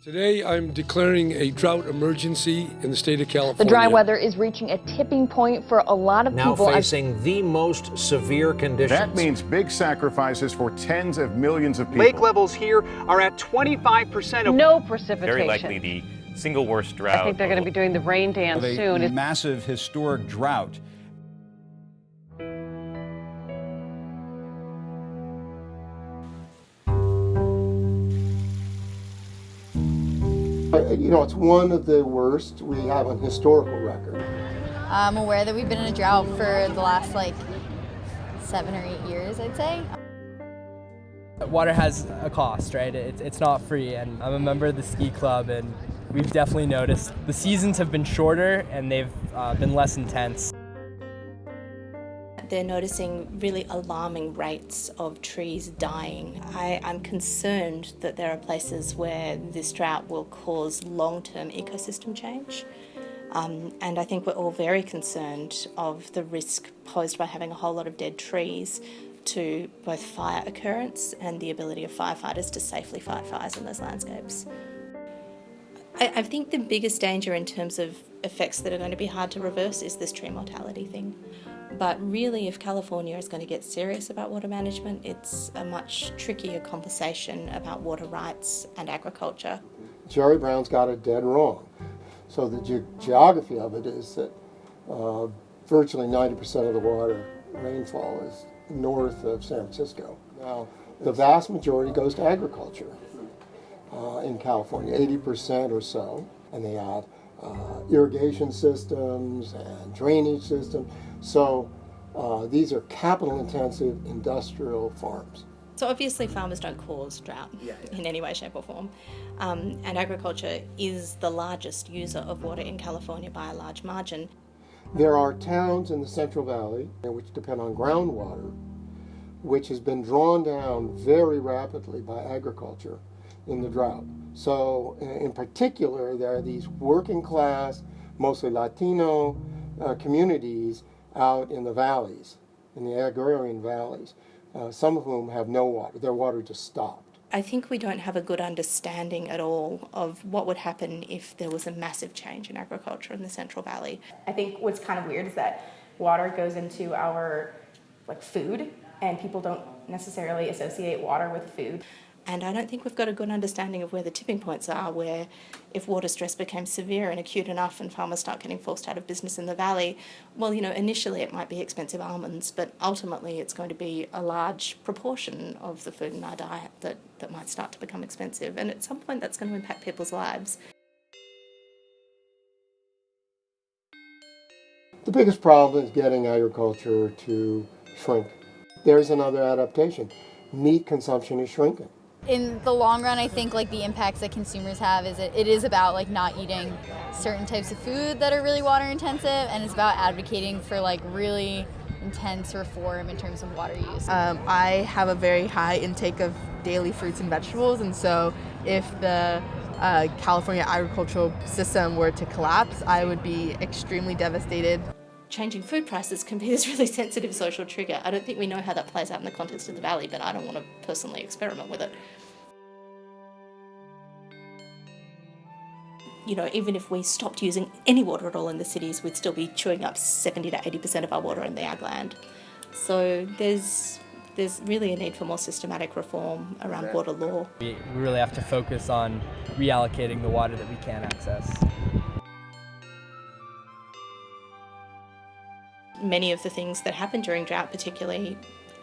Today, I'm declaring a drought emergency in the state of California. The dry weather is reaching a tipping point for a lot of now people. Now facing the most severe conditions. That means big sacrifices for tens of millions of people. Lake levels here are at 25% of... No precipitation. Very likely the single worst drought. I think they're going to be doing the rain dance soon. A massive historic drought. You know, it's one of the worst we have on historical record. I'm aware that we've been in a drought for the last 7 or 8 years, I'd say. Water has a cost, right? It's not free, and I'm a member of the ski club, and we've definitely noticed the seasons have been shorter and they've been less intense. They're noticing really alarming rates of trees dying. I'm concerned that there are places where this drought will cause long-term ecosystem change. And I think we're all very concerned of the risk posed by having a whole lot of dead trees to both fire occurrence and the ability of firefighters to safely fight fires in those landscapes. I think the biggest danger in terms of effects that are going to be hard to reverse is this tree mortality thing. But really, if California is going to get serious about water management, it's a much trickier conversation about water rights and agriculture. Jerry Brown's got it dead wrong. So the geography of it is that virtually 90% of the water rainfall is north of San Francisco. Now, the vast majority goes to agriculture in California, 80% or so, and they have irrigation systems and drainage systems. So these are capital-intensive industrial farms. So obviously farmers don't cause drought in any way, shape or form. And agriculture is the largest user of water in California by a large margin. There are towns in the Central Valley which depend on groundwater, which has been drawn down very rapidly by agriculture in the drought. So in particular, there are these working class, mostly Latino communities out in the valleys, in the agrarian valleys, some of whom have no water. Their water just stopped. I think we don't have a good understanding at all of what would happen if there was a massive change in agriculture in the Central Valley. I think what's kind of weird is that water goes into our food, and people don't necessarily associate water with food. And I don't think we've got a good understanding of where the tipping points are, where if water stress becomes severe and acute enough and farmers start getting forced out of business in the valley, well, initially it might be expensive almonds, but ultimately it's going to be a large proportion of the food in our diet that might start to become expensive. And at some point that's going to impact people's lives. The biggest problem is getting agriculture to shrink. There's another adaptation. Meat consumption is shrinking. In the long run, I think the impacts that consumers have is it is about not eating certain types of food that are really water intensive, and it's about advocating for really intense reform in terms of water use. I have a very high intake of daily fruits and vegetables, and so if the California agricultural system were to collapse, I would be extremely devastated. Changing food prices can be this really sensitive social trigger. I don't think we know how that plays out in the context of the valley, but I don't want to personally experiment with it. Even if we stopped using any water at all in the cities, we'd still be chewing up 70 to 80% of our water in the ag land. So there's really a need for more systematic reform around water law. We really have to focus on reallocating the water that we can access. Many of the things that happen during drought, particularly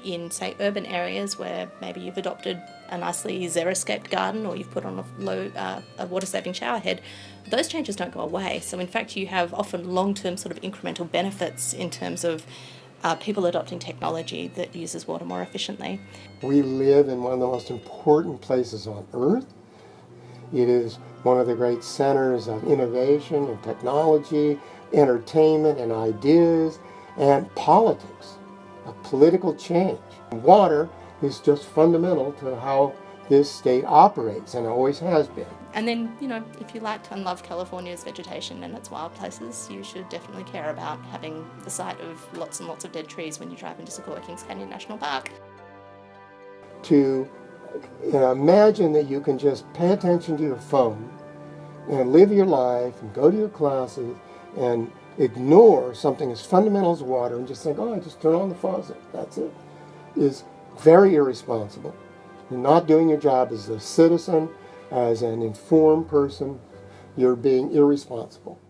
in, say, urban areas where maybe you've adopted a nicely xeriscaped garden or you've put on a water-saving shower head, those changes don't go away. So in fact, you have often long-term sort of incremental benefits in terms of people adopting technology that uses water more efficiently. We live in one of the most important places on Earth. It is one of the great centers of innovation and technology, entertainment and ideas, and politics, of political change. Water is just fundamental to how this state operates, and always has been. And then, if you liked and love California's vegetation and its wild places, you should definitely care about having the sight of lots and lots of dead trees when you drive into Sequoia Kings Canyon National Park. To imagine that you can just pay attention to your phone and live your life and go to your classes and ignore something as fundamental as water and just think, oh, I just turn on the faucet, that's it, is very irresponsible. You're not doing your job as a citizen, as an informed person. You're being irresponsible.